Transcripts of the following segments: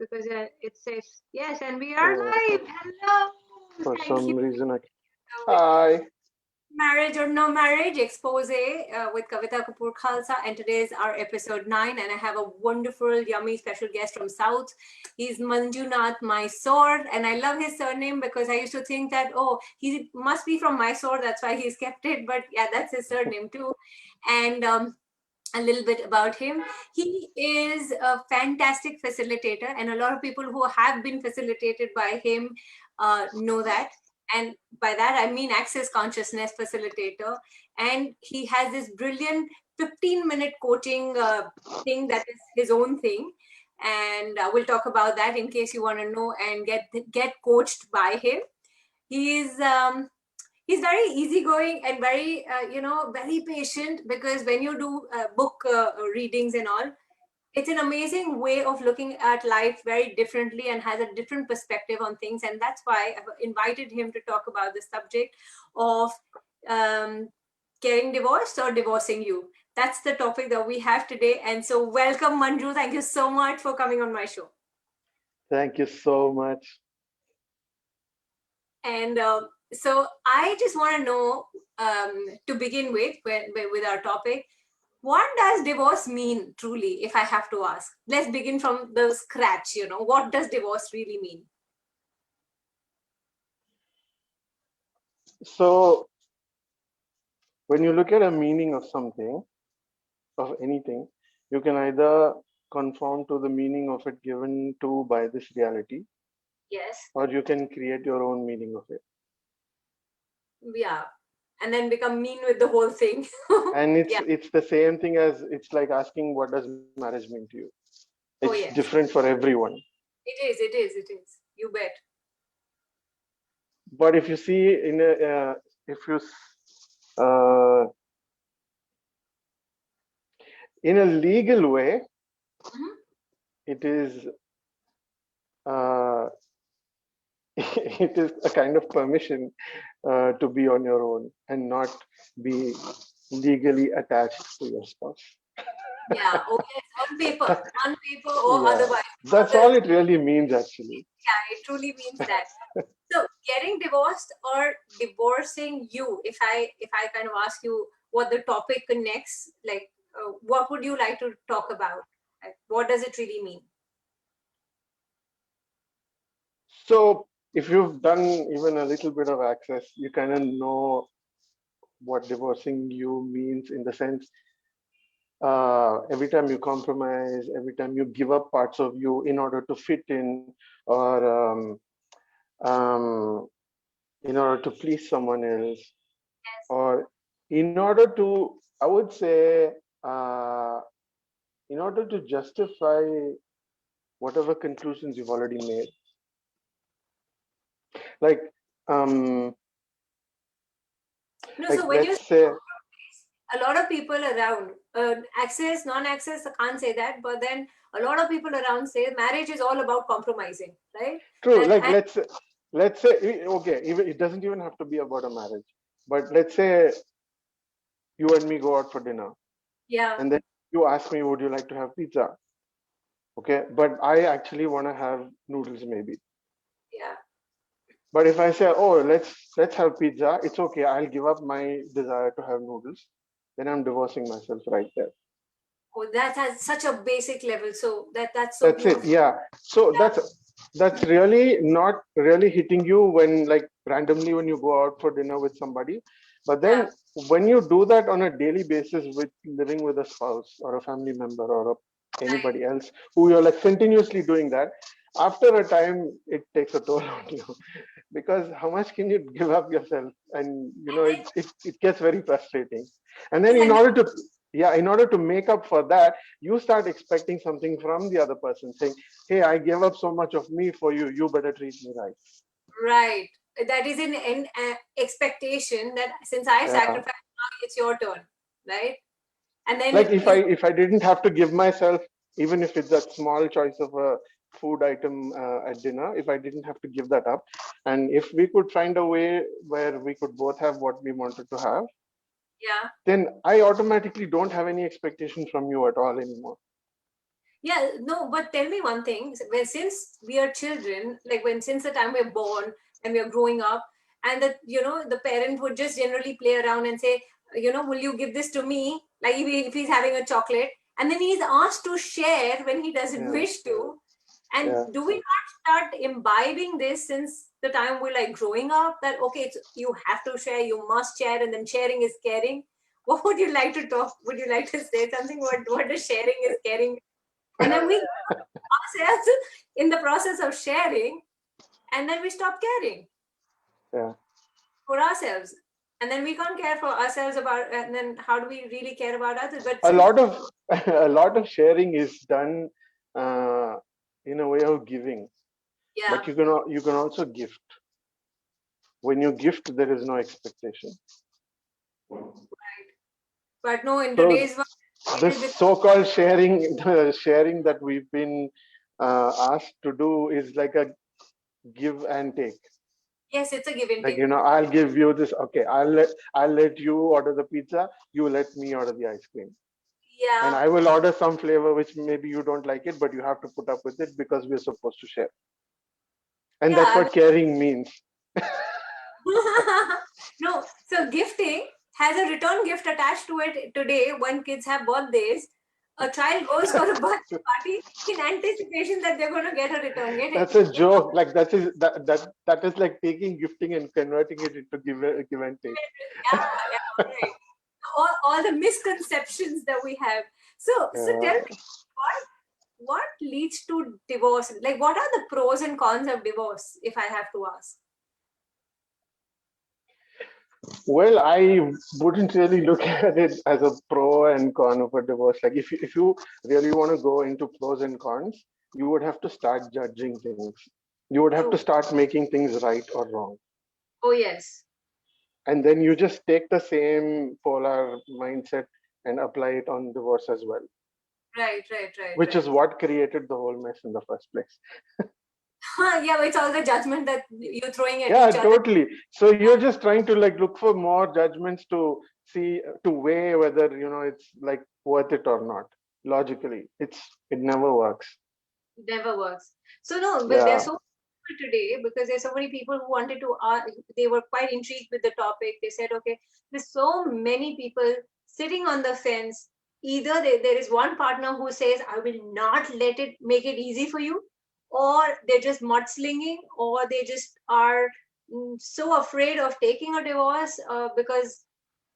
because it says yes, and we are live. Hello. For Thank some you. reason, With hi. Marriage or No Marriage, Exposé with Kavvita, Kapoor, Khalsaa, and today is our episode 9, and I have a wonderful, yummy special guest from South. He's Manjunath, Mysore, and I love his surname because I used to think that, oh, he must be from Mysore, that's why he's kept it, but yeah, that's his surname too. And a little bit about him. He is a fantastic facilitator, and a lot of people who have been facilitated by him know that. And by that, I mean access consciousness facilitator. And he has this brilliant 15-minute coaching thing that is his own thing. And we'll talk about that in case you want to know and get coached by him. He's he's very easygoing and very very patient, because when you do book readings and all, it's an amazing way of looking at life very differently and has a different perspective on things. And that's why I've invited him to talk about the subject of getting divorced or divorcing you. That's the topic that we have today. And so welcome, Manju. Thank you so much for coming on my show. Thank you so much. And so I just want to know, to begin with our topic, what does divorce mean truly, if I have to ask? Let's begin from the scratch. What does divorce really mean? So, when you look at a meaning of something, of anything, you can either conform to the meaning of it given to by this reality. Yes. Or you can create your own meaning of it. Yeah. And then become mean with the whole thing. And it's the same thing as, it's like asking, what does marriage mean to you? It's yes. different for everyone. It is. You bet. But if you see in a legal way, it is it is a kind of permission to be on your own and not be legally attached to your spouse. Yeah. Oh yes, on paper or otherwise. That's all it really means, actually. Yeah, it truly means that. So getting divorced or divorcing you, if I kind of ask you what the topic connects, like what would you like to talk about? Like, what does it really mean? So if you've done even a little bit of access, you kind of know what divorcing you means, in the sense, every time you compromise, every time you give up parts of you in order to fit in, or in order to please someone else, Yes. or in order to, I would say, in order to justify whatever conclusions you've already made. Like, No, like, so when you say, a lot of people around, access, non-access, I can't say that, but then a lot of people around say marriage is all about compromising, right? true. Like, let's say, okay, even it doesn't even have to be about a marriage, but let's say you and me go out for dinner. Yeah. And then you ask me, would you like to have pizza? Okay, but I actually want to have noodles, maybe. Yeah. But if I say, oh, let's have pizza, it's okay, I'll give up my desire to have noodles, then I'm divorcing myself right there. Oh, that has such a basic level. So that's so That's beautiful. it. Yeah. So that's really not really hitting you when, like, randomly when you go out for dinner with somebody. But then when you do that on a daily basis, with living with a spouse or a family member or anybody else who you're like continuously doing that, after a time it takes a toll on you, because how much can you give up yourself? And it gets very frustrating. And then in order to make up for that, you start expecting something from the other person, saying, hey, I gave up so much of me for you, you better treat me right. Right. That is an expectation that since I sacrificed, now it's your turn, right? And then, like, if I didn't have to give myself, even if it's a small choice of a food item at dinner, if I didn't have to give that up, and if we could find a way where we could both have what we wanted to have, then I automatically don't have any expectation from you at all anymore. Yeah, no, but tell me one thing. Since we are children, like since the time we're born and we're growing up, and that the parent would just generally play around and say, will you give this to me? Like if he's having a chocolate, and then he's asked to share when he doesn't Yeah, wish to. And yeah. do we not start imbibing this since the time we're like growing up that okay, you have to share, you must share, and then sharing is caring? What would you like to talk? Would you like to say something? What does sharing is caring? And then we ourselves in the process of sharing, and then we stop caring Yeah. for ourselves, and then we can't care for ourselves about, and then how do we really care about others? But A since lot of a lot of sharing is done uh, in a way of giving, yeah, but you can also gift. When you gift, there is no expectation. but no, in So today's world, it this is because so-called sharing, the sharing that we've been asked to do is like a give and take. yes, it's a give and Like, take. I'll give you this. Okay, I'll let you order the pizza. You let me order the ice cream. And Yeah, I will order some flavor which maybe you don't like it, but you have to put up with it because we're supposed to share. And that's yeah. what caring means. No, so gifting has a return gift attached to it today when kids have birthdays. A child goes for a birthday party in anticipation that they're going to get a return gift. That's a joke. Like that is like taking gifting and converting it into give and take. Yeah, yeah, right. All the misconceptions that we have. So tell Uh, me, what leads to divorce? Like, what are the pros and cons of divorce, if I have to ask? well, I wouldn't really look at it as a pro and con of a divorce. Like if you really want to go into pros and cons, you would have to start judging things. You would have to True. start making things right or wrong. Oh, yes. And then you just take the same polar mindset and apply it on divorce as well, Right, right, right, which is right. what created the whole mess in the first place. Yeah, it's all the judgment that you're throwing at Yeah, each other. totally. So you're just trying to like look for more judgments to see, to weigh whether it's like worth it or not. Logically, it never works. It never works. So no, but there's Yeah, so many people today because there's so many people who wanted to. They were quite intrigued with the topic. They said, okay, there's so many people sitting on the fence. Either there is one partner who says, I will not let it make it easy for you, or they're just mudslinging, or they just are so afraid of taking a divorce because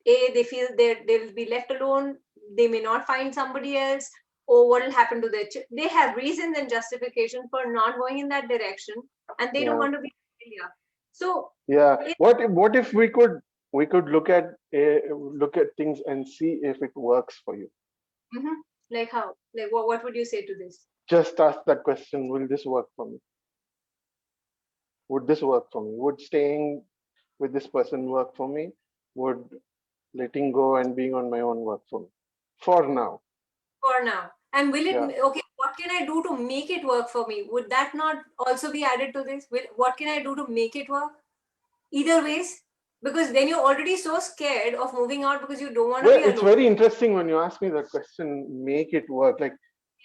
they feel they'll be left alone, they may not find somebody else, or what will happen to their they have reasons and justification for not going in that direction, and they don't yeah, want to be a failure. So yeah. it, What if we could look at things and see if it works for you? mhm, like how, like what would you say to this? Just ask that question: will this work for me? Would this work for me? Would staying with this person work for me? Would letting go and being on my own work for me? For now, For now, and will it, yeah. okay, what can I do to make it work for me? Would that not also be added to this? What can I do to make it work? Either ways, because then you're already so scared of moving out because you don't want to Well, be it's alone. very interesting when you ask me that question, make it work. Like,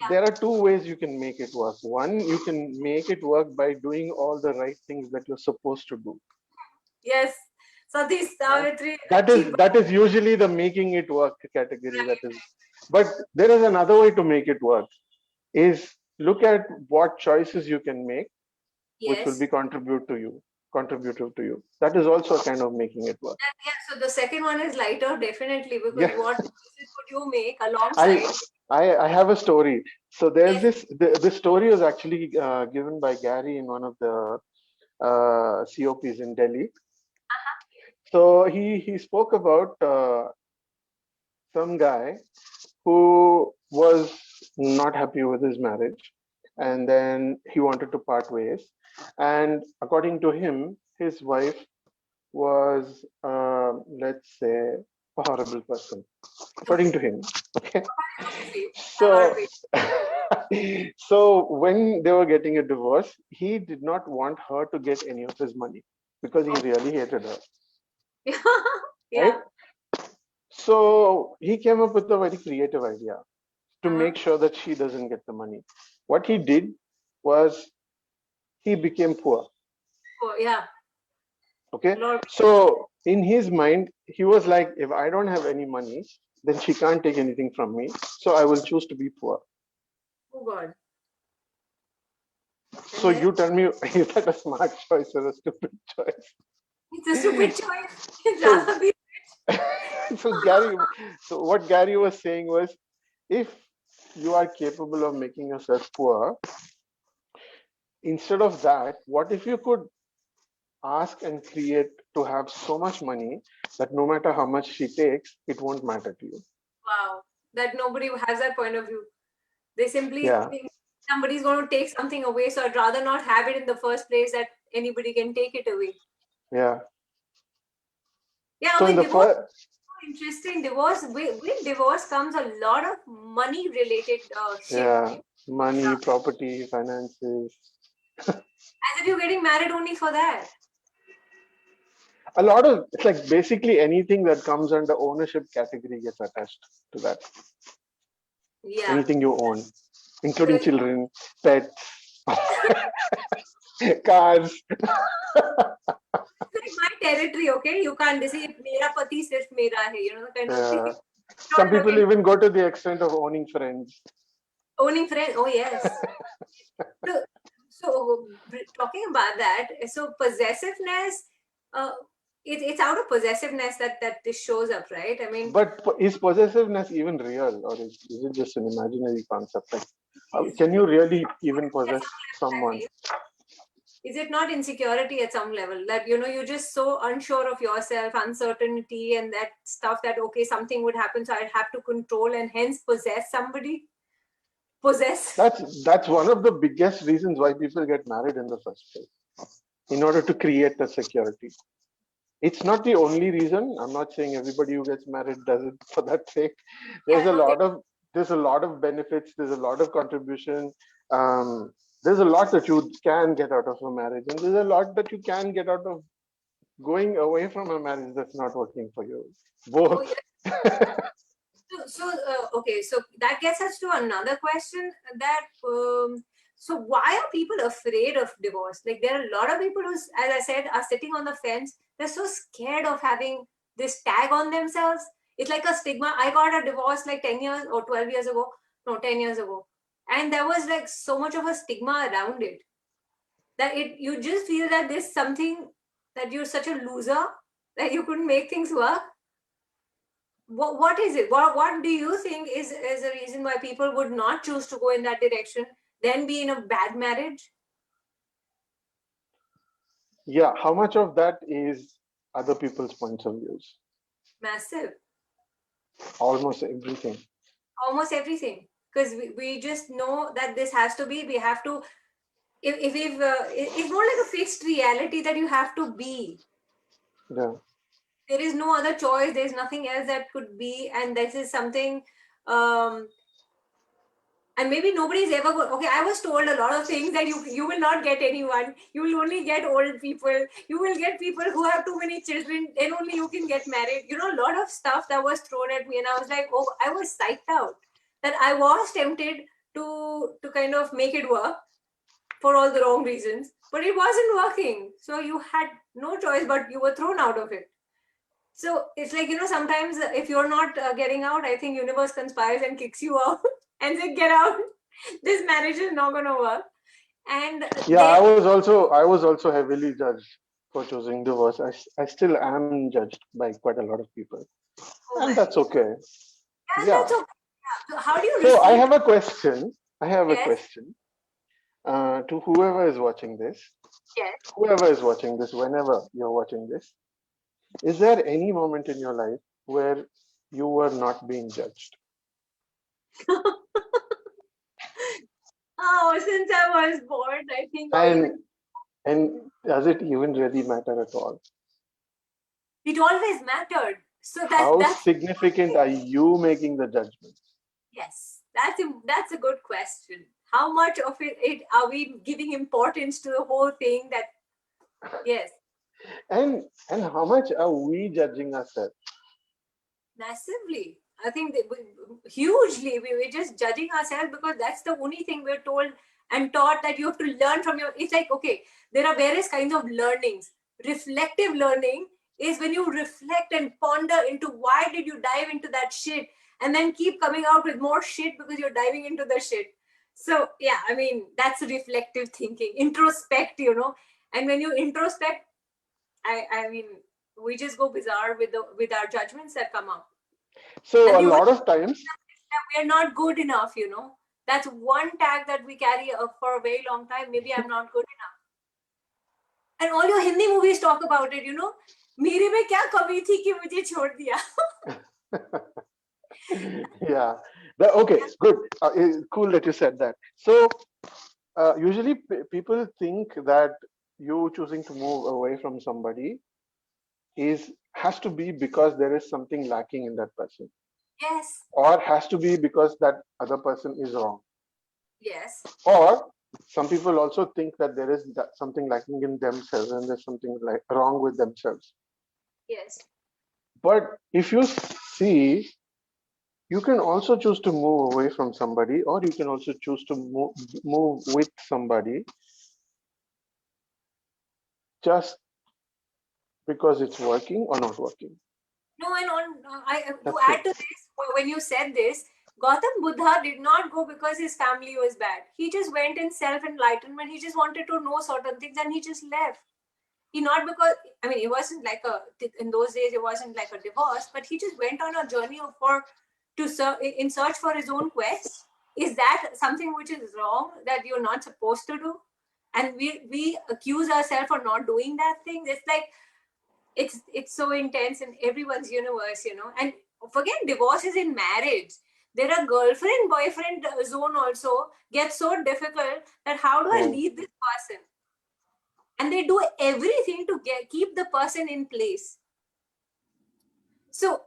Yeah. there are two ways you can make it work. One, you can make it work by doing all the right things that you're supposed to do. Yes. Sati Right? Savitri, That Achhi is Baat. that is usually the making it work category. That Right. is, but there is another way to make it work. Is look at what choices you can make, which will Yes. be contributive to you. That is also a kind of making it work. Yeah. So the second one is lighter, definitely, because Yeah, what choices would you make I alongside? I have a story. So there's Yes. this story was actually given by Gary in one of the COPs in Delhi. So he spoke about some guy who was not happy with his marriage, and then he wanted to part ways. And according to him, his wife was, let's say, a horrible person, according Okay. to him. Okay, Obviously, have our so way. so when they were getting a divorce, he did not want her to get any of his money because he Okay. really hated her, Yeah. right? So he came up with a very creative idea. to make sure that she doesn't get the money. What he did was he became poor. Oh, yeah. Okay. Lord. So in his mind, he was like, if I don't have any money, then she can't take anything from me. So I will choose to be poor. Oh, God. So you tell me, is that a smart choice or a stupid choice? It's a stupid choice. So, Rather be so what Gary was saying was, if you are capable of making yourself poor, instead of that, what if you could ask and create to have so much money that no matter how much she takes, it won't matter to you? wow. That nobody has that point of view. They simply Yeah. think somebody's going to take something away. So I'd rather not have it in the first place that anybody can take it away. Yeah. Yeah, So in with the divorce, first, interesting. Divorce, with divorce comes a lot of money related shit. yeah, money, property, finances, As if you're getting married only for that. a lot of, it's like basically anything that comes under ownership category gets attached to that. Yeah. Anything you own, including So children, pets, cars. it's like my territory, okay? You can't deceive mera pati sirf mera hai, you know, the kind of thing. Some Not people looking even go to the extent of owning friends. owning friends. Oh yes. So, so talking about that, so possessiveness, uh, it's out of possessiveness that this shows up, right? I mean, But is possessiveness even real, or is it just an imaginary concept? Like, can you really even at possess some level, I someone? feel, is it not insecurity at some level that you're just so unsure of yourself, uncertainty, and that stuff that okay, something would happen, so I'd have to control and hence possess somebody, possess. That's one of the biggest reasons why people get married in the first place, in order to create the security. It's not the only reason. I'm not saying everybody who gets married does it for that sake. There's Yeah, a no, lot of benefits. There's a lot of contribution. There's a lot that you can get out of a marriage, and there's a lot that you can get out of going away from a marriage that's not working for you. oh, Both. yeah. Okay, so that gets us to another question that so why are people afraid of divorce? Like there are a lot of people who, as I said, are sitting on the fence. They're so scared of having this tag on themselves. It's like a stigma. I got a divorce like 10 years or 12 years ago. No, 10 years ago. And there was like so much of a stigma around it that you just feel that there's something that you're such a loser that you couldn't make things work. What is it? What do you think is a reason why people would not choose to go in that direction, then be in a bad marriage? Yeah. How much of that is other people's points of views? Massive. Almost everything. Almost everything. Because we just know that this has to be, we have to, if we've, it's more like a fixed reality that you have to be. Yeah. There is no other choice. There's nothing else that could be. And this is something, um, and maybe nobody's ever okay, I was told a lot of things that you will not get anyone, you will only get old people, you will get people who have too many children, then only you can get married, a lot of stuff that was thrown at me, and I was like, oh, I was psyched out that I was tempted to kind of make it work for all the wrong reasons, but it wasn't working, so you had no choice, but you were thrown out of it. So it's like, sometimes if you're not getting out, I think universe conspires and kicks you out and say, get out. This marriage is not going to work. And Yeah, then, I was also heavily judged for choosing divorce. I still am judged by quite a lot of people, oh and my, that's okay. and Yeah. that's okay. Yeah. So how do you So I receive? have a question. I have a Yes, question to whoever is watching this. yes. Whoever is watching this, whenever you're watching this, is there any moment in your life where you were not being judged? Oh, since I was born, I think, or even And does it even really matter at all? it always mattered. So How that's significant are you making the judgment? yes, that's a good question. How much of it are we giving importance to the whole thing? That yes, And how much are we judging ourselves? massively. I think that hugely we're just judging ourselves because that's the only thing we're told and taught, that you have to learn from your. It's like, okay, there are various kinds of learnings. Reflective learning is when you reflect and ponder into why did you dive into that shit, and then keep coming out with more shit because you're diving into the shit. So yeah, I mean, that's reflective thinking, introspect, and when you introspect, I mean, we just go bizarre with our judgments that come up. So And a the only lot of times, we are not good enough, That's one tag that we carry for a very long time. Maybe I'm not good enough. And all your Hindi movies talk about it, मेरे में क्या कमी थी कि मुझे छोड़ दिया. yeah. Okay, good. Cool that you said that. So usually people think that you choosing to move away from somebody has to be because there is something lacking in that person, Yes. or has to be because that other person is wrong. Yes. Or some people also think that there is something lacking in themselves and there's something like wrong with themselves. Yes. But if you see, you can also choose to move away from somebody, or you can also choose to move with somebody just because it's working or not working. No, and to add to this, when you said this, Gautam Buddha did not go because his family was bad. He just went in self-enlightenment. He just wanted to know certain things and he just left. He not because, I mean, it wasn't like in those days, it wasn't like a divorce, but he just went on a journey in search for his own quest. Is that something which is wrong that you're not supposed to do? And we accuse ourselves for not doing that thing. It's like, it's so intense in everyone's universe, and forget divorces in marriage. There are girlfriend boyfriend zone also gets so difficult that how do I leave this person, and they do everything to keep the person in place. So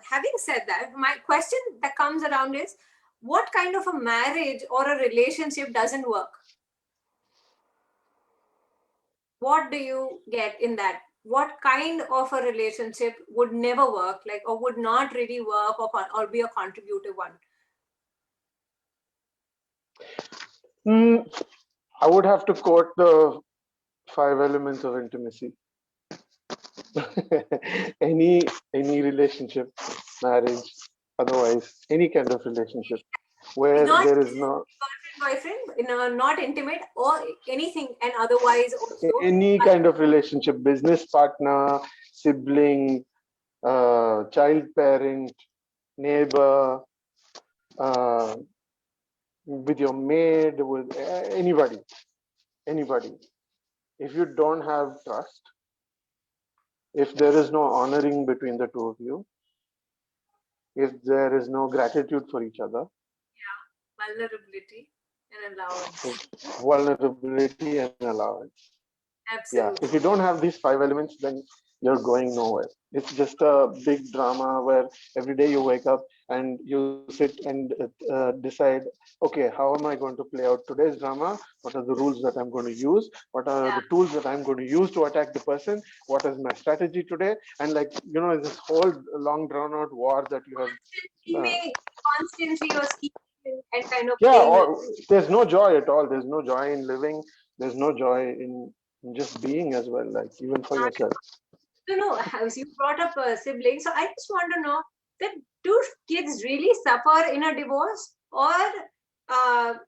having said that, my question that comes around is, what kind of a marriage or a relationship doesn't work? What do you get in that? What kind of a relationship would never work, like, or would not really work, or be a contributive one? I would have to quote the 5 elements of intimacy. any relationship, marriage, otherwise, any kind of relationship where Not there is no boyfriend, not intimate or anything, and otherwise also. any kind of relationship, business partner, sibling, child parent, neighbor, uh, with your maid, with anybody. If you don't have trust, if there is no honoring between the two of you, if there is no gratitude for each other, Vulnerability and allowance. vulnerability and allowance. Absolutely. Yeah, if you don't have these 5 elements, then you're going nowhere. It's just a big drama where every day you wake up and you sit and decide, okay, how am I going to play out today's drama? What are the rules that I'm going to use? What are the tools that I'm going to use to attack the person? What is my strategy today? And this whole long drawn out war that you have. Constantly you're scheming and kind of Or there's no joy at all. There's no joy in living. There's no joy in just being as well, like even for yourself. No, as you brought up a sibling, so I just want to know that, do kids really suffer in a divorce, or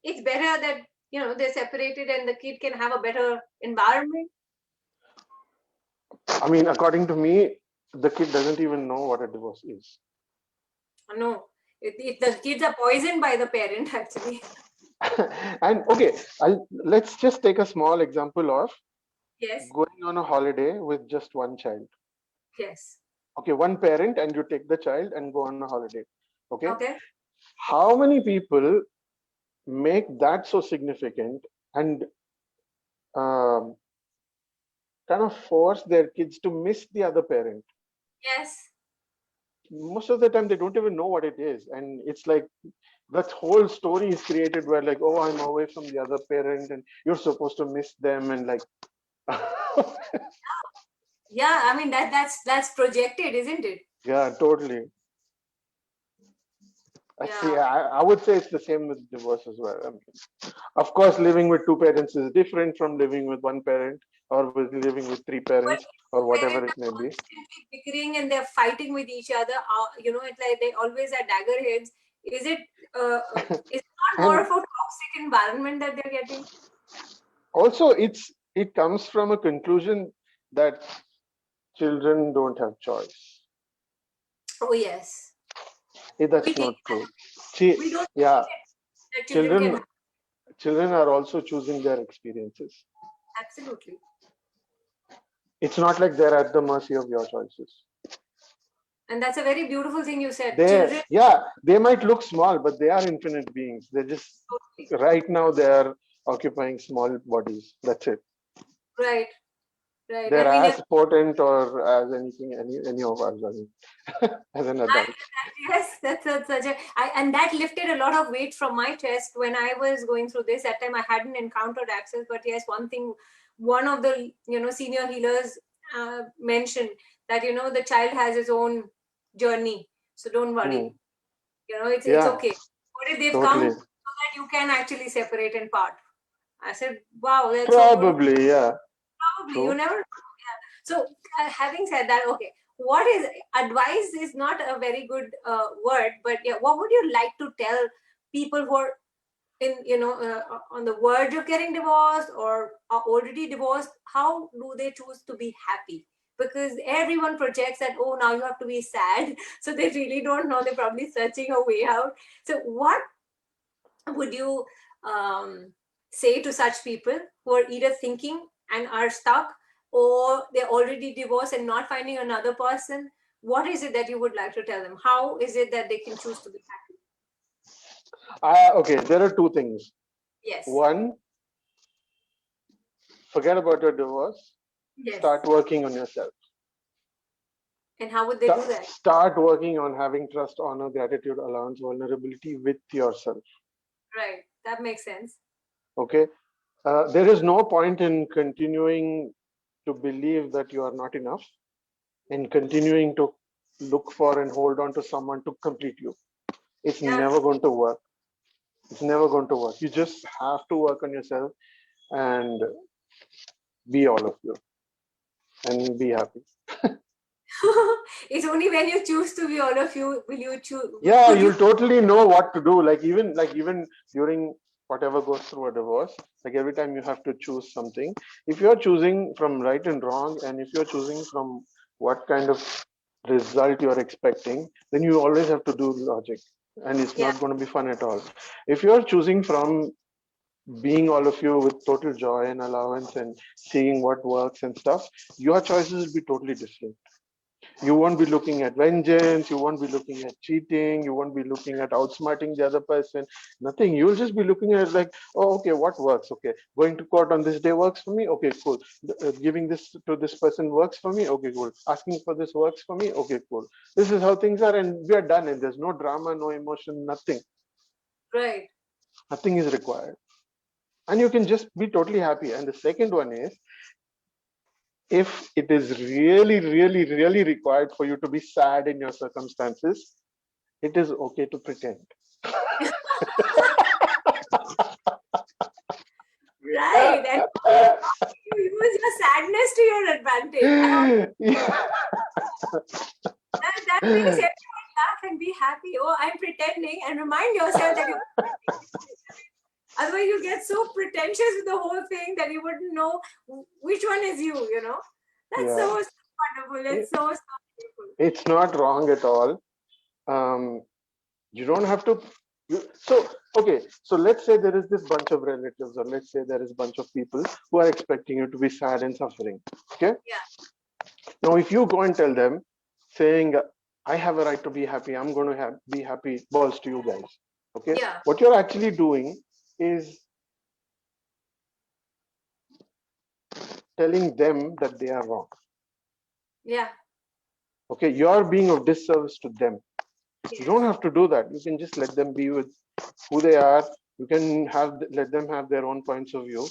it's better that they're separated and the kid can have a better environment? I mean, according to me, the kid doesn't even know what a divorce is. No, if the kids are poisoned by the parent, actually. And okay, let's just take a small example of Yes. going on a holiday with just one child. Yes. Okay, one parent, and you take the child and go on a holiday. Okay. Okay. How many people make that so significant and um, kind of force their kids to miss the other parent? Yes. Most of the time they don't even know what it is, and it's like that whole story is created where, like, oh, I'm away from the other parent and you're supposed to miss them, and like Yeah, I mean that's projected, isn't it? yeah, totally. See, I would say it's the same with divorce as well. I mean, of course, living with two parents is different from living with one parent or with living with three But parents or whatever parents it are may be. constantly bickering and they're fighting with each other. It's like they always are dagger heads. Is it is it not more And of a toxic environment that they're getting? also, it comes from a conclusion that children don't have choice. Oh yes, we That's think not true. See, we don't yeah, think that children can children children are also choosing their experiences. absolutely. It's not like they're at the mercy of your choices. And that's a very beautiful thing you said. They, Children, yeah, they might look small, but they are infinite beings. They're just totally. right now they are occupying small bodies. That's it. Right, right. They're And we never as potent or as anything any of us as an adult. yes, that's such a and that lifted a lot of weight from my chest when I was going through this. That time I hadn't encountered access, but yes, one thing, one of the senior healers mentioned that the child has his own journey, so don't Hmm. worry. It's Yeah, okay. What if they've come totally. so that you can actually separate and part? I said, wow, that's so good. Probably, yeah. Probably you True. never. Yeah. So having said that, okay, what is advice is not a very good word, but yeah, what would you like to tell people who are in on the verge of getting divorced or are already divorced? How do they choose to be happy? Because everyone projects that, oh, now you have to be sad, so they really don't know. They're probably searching a way out. So what would you say to such people who are either thinking and are stuck, or they're already divorced and not finding another person? What is it that you would like to tell them? How is it that they can choose to be happy? Okay, there are two things. Yes. One, forget about your divorce. Yes. Start working on yourself. And how would they do that? Start working on having trust, honor, gratitude, allowance, vulnerability with yourself. Right. That makes sense. Okay. There is no point in continuing to believe that you are not enough and continuing to look for and hold on to someone to complete you. It's Yeah. never going to work. It's never going to work. You just have to work on yourself and be all of you and be happy. It's only when you choose to be all of you will you choose. Yeah, Could you? you'll totally know what to do. Even during whatever goes through a divorce, like every time you have to choose something. If you're choosing from right and wrong, and if you're choosing from what kind of result you're expecting, then you always have to do logic, and it's Yeah. not going to be fun at all. If you're choosing from being all of you with total joy and allowance and seeing what works and stuff, your choices will be totally different. You won't be looking at vengeance, you won't be looking at cheating, you won't be looking at outsmarting the other person, nothing. You'll just be looking at like, oh, okay, what works? Okay, going to court on this day works for me. Okay, cool. Giving this to this person works for me. Okay, cool. Asking for this works for me. Okay, cool. This is how things are, and we are done. And there's no drama, no emotion, nothing. Right. Nothing is required, and you can just be totally happy. And the second one is, if it is really, really, really required for you to be sad in your circumstances, it is okay to pretend. Right. And you use your sadness to your advantage. Yeah. That makes everyone laugh and be happy. Oh, I'm pretending, and remind yourself that you. Otherwise, you get so pretentious with the whole thing that you wouldn't know which one is you. That's Yeah. so wonderful. That's so beautiful. It's not wrong at all. You don't have to. So, okay, so let's say there is this bunch of relatives, or let's say there is a bunch of people who are expecting you to be sad and suffering. Okay. Yeah. Now, if you go and tell them, saying, I have a right to be happy, I'm going to be happy, balls to you guys. Okay. Yeah. What you're actually doing is telling them that they are wrong. Yeah. Okay. You're being of disservice to them. Yes. You don't have to do that. You can just let them be with who they are. You can let them have their own points of view.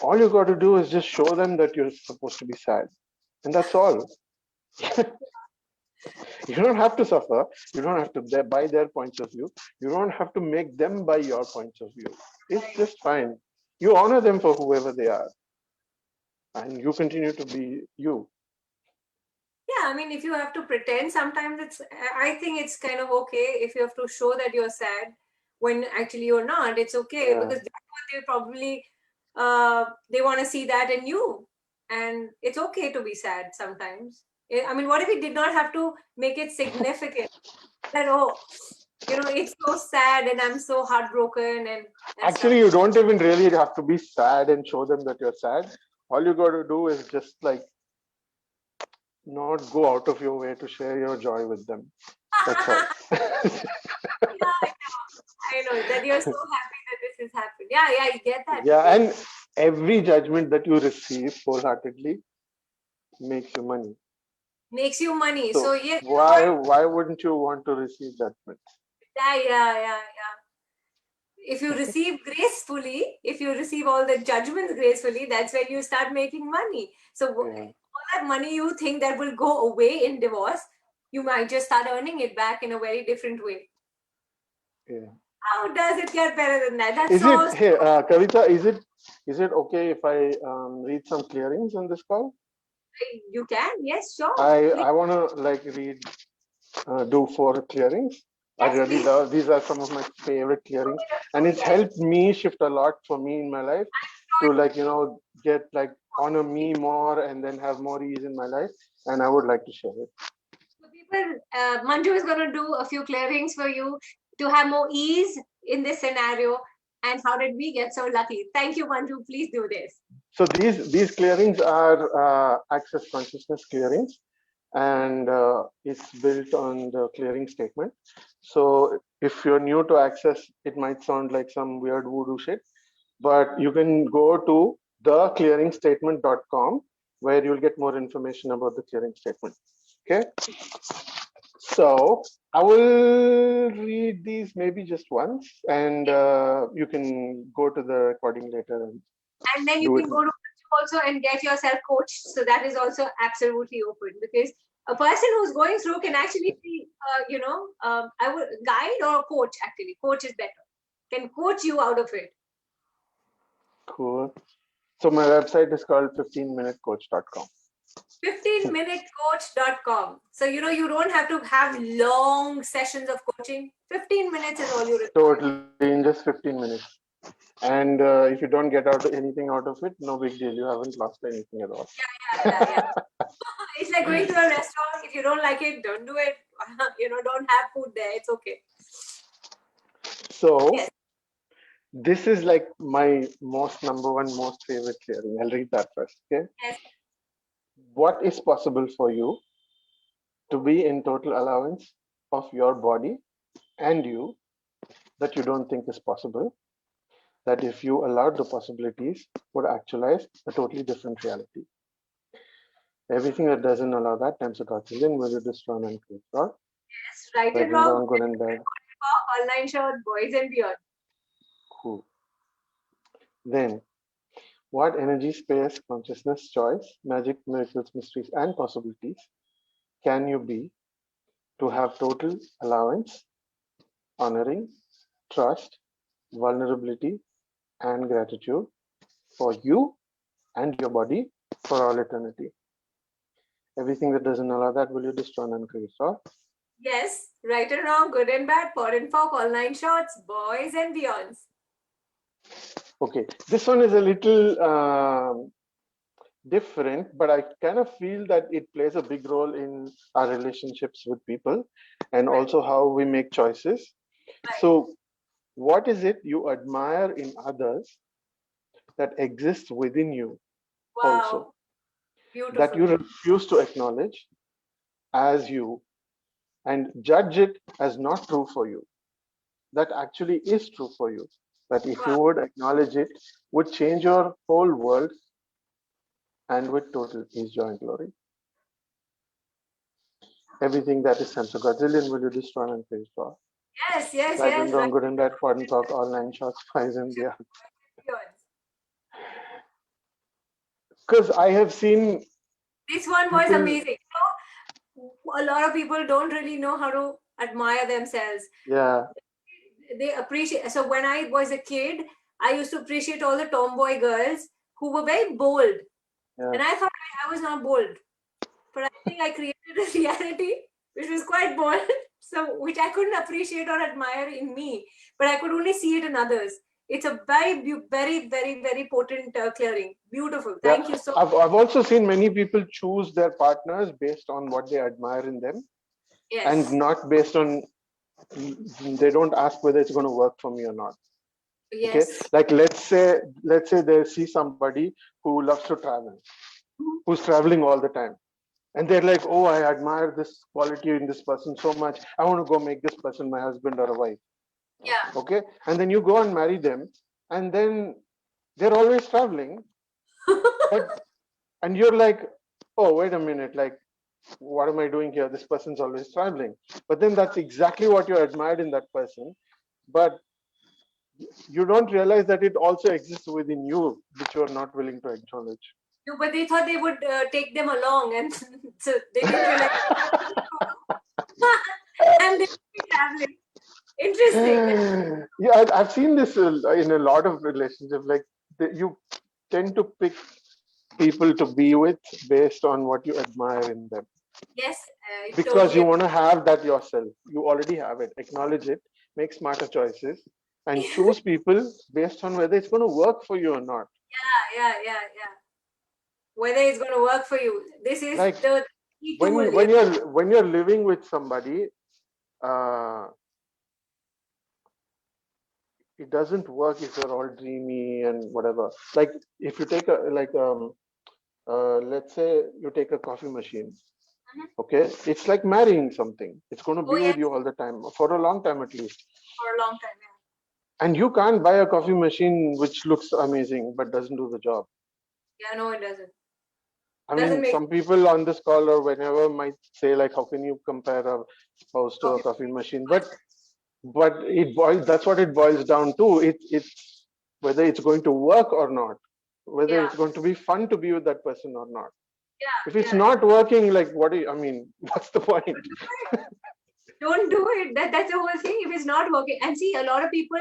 All you got to do is just show them that you're supposed to be sad, and that's all. You don't have to suffer. You don't have to buy their points of view. You don't have to make them buy your points of view. It's just fine. You honor them for whoever they are, and you continue to be you. Yeah, I mean, if you have to pretend, sometimes I think it's kind of okay if you have to show that you're sad when actually you're not. It's okay Yeah. because that's what they probably, they want to see that in you. And it's okay to be sad sometimes. I mean, what if we did not have to make it significant? That, oh, it's so sad and I'm so heartbroken and stuff. Actually, you don't even really have to be sad and show them that you're sad. All you got to do is just like not go out of your way to share your joy with them. That's all. Yeah, I know that you're so happy that this has happened. Yeah, I get that. Yeah, and every judgment that you receive wholeheartedly makes you money. Makes you money. So yes, why wouldn't you want to receive judgment? Yeah. If you receive gracefully, if you receive all the judgments gracefully, that's when you start making money. So all that money you think that will go away in divorce, you might just start earning it back in a very different way. Yeah. How does it get better than that? That's Is so it, hey, Kavvita, is it okay if I read some clearings on this call? You can, yes, sure. I want to like read, do 4 clearings. I really love, these are some of my favorite clearings, and it's helped me shift a lot for me in my life to like, get like honor me more and then have more ease in my life. And I would like to share it. So people, Manju is going to do a few clearings for you to have more ease in this scenario. And how did we get so lucky? Thank you, Manju. Please do this. So these clearings are access consciousness clearings, and it's built on the clearing statement. So if you're new to access, it might sound like some weird voodoo shit, but you can go to theclearingstatement.com where you'll get more information about the clearing statement. Okay. So I will read these maybe just once, and you can go to the recording later and then you can go to also and get yourself coached. So that is also absolutely open, because a person who's going through can actually be, I would guide or coach. Actually, coach is better. Can coach you out of it. Cool. So my website is called 15minutecoach.com. 15minutecoach.com. So you don't have to have long sessions of coaching. 15 minutes is all you require. Totally, in just 15 minutes. And if you don't get anything out of it, no big deal. You haven't lost anything at all. Yeah. It's like going to a restaurant. If you don't like it, don't do it. Don't have food there. It's okay. So this is like my most favorite clearing. I'll read that first. Okay. Yes. What is possible for you to be in total allowance of your body and you that you don't think is possible? That if you allowed the possibilities would actualize a totally different reality. Everything that doesn't allow that times a quadrillion will you destroy and create. Right? Yes, right and wrong. Good and bad. Online short, boys and beyond. Cool. Then, what energy, space, consciousness, choice, magic, miracles, mysteries, and possibilities can you be to have total allowance, honoring, trust, vulnerability, and gratitude for you and your body for all eternity? Everything that doesn't allow that, will you destroy and create? Right? Yes, right and wrong, good and bad, pot and fork, online shorts, boys and beyonds. Okay, this one is a little different, but I kind of feel that it plays a big role in our relationships with people and also how we make choices. Right. So what is it you admire in others that exists within you? Wow. Also? Beautiful. That you refuse to acknowledge as you and judge it as not true for you, that actually is true for you, that if you would acknowledge it, would change your whole world and with total ease, joy, and glory. Everything that is sense of Godzillion will you destroy and praise God. Yes. Right and wrong, good and bad, pot and talk, all 9 shots, pies and beyond. Because I have seen. This one was amazing. So, a lot of people don't really know how to admire themselves. Yeah. They appreciate. So when I was a kid, I used to appreciate all the tomboy girls who were very bold. Yeah. And I thought I was not bold. But I think I created a reality which was quite bold, so which I couldn't appreciate or admire in me, but I could only see it in others. It's a very, very potent clearing. Beautiful. Thank you so much. I've also seen many people choose their partners based on what they admire in them, Yes. and not based on, they don't ask whether it's going to work for me or not. Yes. Okay, like let's say they see somebody who loves to travel, who's traveling all the time, and they're like, oh, I admire this quality in this person so much, I want to go make this person my husband or a wife. Yeah. Okay, and then you go and marry them, and then they're always traveling. And you're like, oh, wait a minute, like, what am I doing here? This person's always traveling. But then that's exactly what you admired in that person. But you don't realize that it also exists within you, which you're not willing to acknowledge. No, but they thought they would take them along, and so they didn't realize. And they would be traveling. Interesting. Yeah, I've seen this in a lot of relationships. Like, you tend to pick people to be with based on what you admire in them. Yes. Because totally. you want to have that yourself. You already have it. Acknowledge it. Make smarter choices, and choose people based on whether it's going to work for you or not. Yeah. Whether it's going to work for you. This is Like, the key tool. when you're living with somebody, it doesn't work if you're all dreamy and whatever. Like, if you take let's say you take a coffee machine. Okay, it's like marrying something. It's going to be with you all the time, for a long time at least. For a long time, yeah. And you can't buy a coffee machine which looks amazing but doesn't do the job. Yeah, no, it doesn't. I mean, some people on this call or whenever might say, like, how can you compare a spouse to a coffee machine? But that's what it boils down to. It's whether it's going to work or not, whether it's going to be fun to be with that person or not. Yeah. If it's not working, like, what's the point? Don't do it. That's the whole thing. If it's not working, and see, a lot of people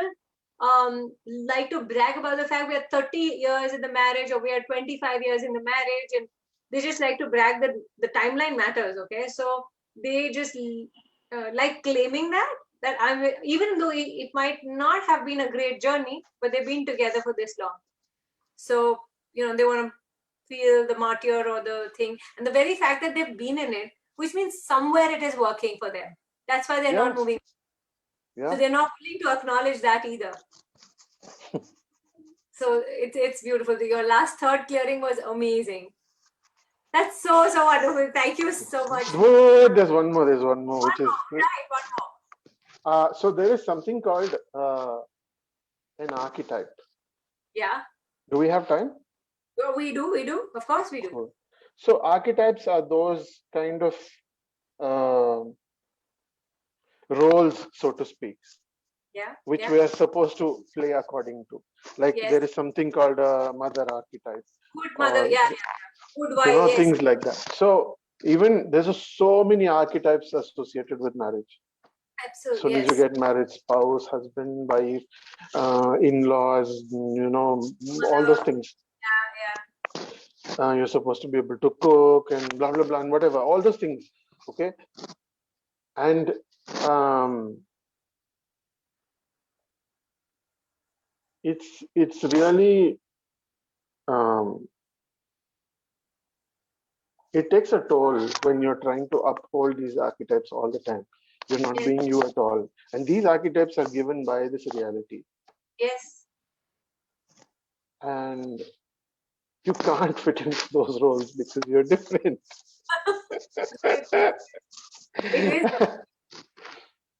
like to brag about the fact we are 30 years in the marriage, or we are 25 years in the marriage, and they just like to brag that the timeline matters. Okay, so they just like claiming that I'm, even though it might not have been a great journey, but they've been together for this long. So they want to feel the martyr or the thing, and the very fact that they've been in it, which means somewhere it is working for them. That's why they're not moving. Yeah. So they're not willing to acknowledge that either. So it's beautiful. Your last thought clearing was amazing. That's so wonderful. Thank you so much. Good. There's one more, which is right, one more. So there is something called an archetype. Yeah. Do we have time? Well, we do. Of course we do. Cool. So archetypes are those kind of roles, so to speak. Yeah. Which we are supposed to play according to. Like, there is something called a mother archetype. Good mother, yeah. Good wife, yes. Things like that. So even there's so many archetypes associated with marriage. Absolutely. So as you get married, spouse, husband, wife, in-laws, all those things. Yeah. You're supposed to be able to cook and blah blah blah and whatever, all those things. Okay. And it's really it takes a toll when you're trying to uphold these archetypes all the time. You're not being you at all. And these archetypes are given by this reality. Yes. And you can't fit into those roles because you're different.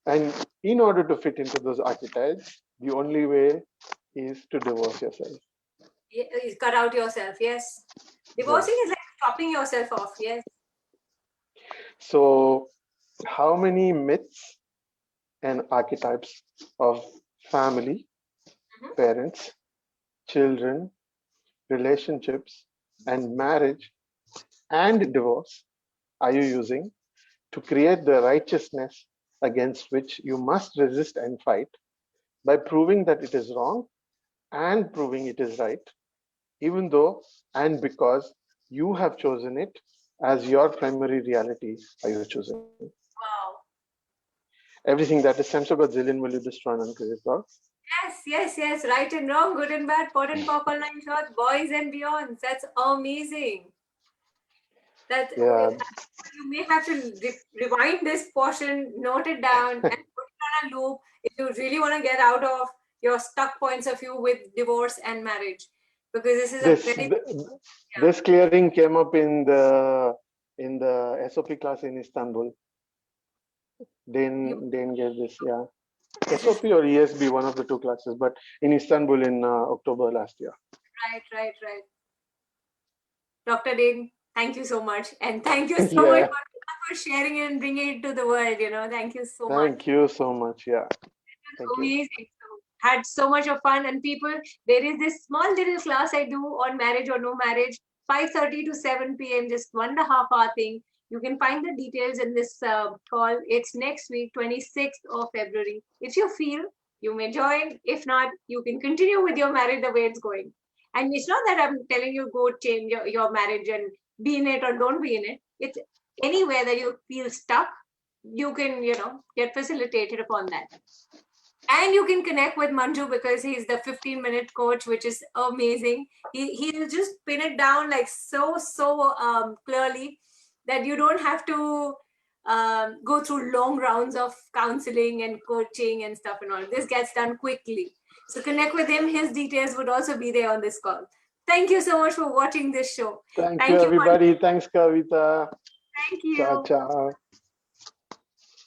And in order to fit into those archetypes, the only way is to divorce yourself. Cut out yourself, yes. Divorcing is like chopping yourself off, yes. So, how many myths and archetypes of family, parents, children, relationships, and marriage and divorce are you using to create the righteousness against which you must resist and fight by proving that it is wrong and proving it is right, even though and because you have chosen it as your primary reality. Are you choosing? Wow. Everything that is censored by zillion will you destroy and uncreate God? Yes. Right and wrong, good and bad, pot and pock, online shots, boys and beyonds. That's amazing. That Yeah, you may have to rewind this portion, note it down, and put it on a loop if you really want to get out of your stuck points of view with divorce and marriage. Because this is a very this clearing came up in the SOP class in Istanbul. Dane gave this, yeah. SOP or ESB, one of the two classes, but in Istanbul in October last year. Right. Dr. Dane, thank you so much. And thank you so much for sharing it and bringing it to the world. Thank you so much. Thank you so much. Yeah. Amazing. Had so much of fun. And people, there is this small little class I do on marriage or no marriage, 5:30 to 7 p.m., just 1.5 hour thing. You can find the details in this call. It's next week, 26th of February. If you feel, you may join. If not, you can continue with your marriage the way it's going. And it's not that I'm telling you go change your marriage and be in it or don't be in it. It's anywhere that you feel stuck, you can, get facilitated upon that. And you can connect with Manju because he's the 15-minute coach, which is amazing. He'll just pin it down like so clearly that you don't have to go through long rounds of counseling and coaching and stuff and all. This gets done quickly. So connect with him. His details would also be there on this call. Thank you so much for watching this show. Thank you, everybody. Thanks, Kavvita. Thank you. Ciao.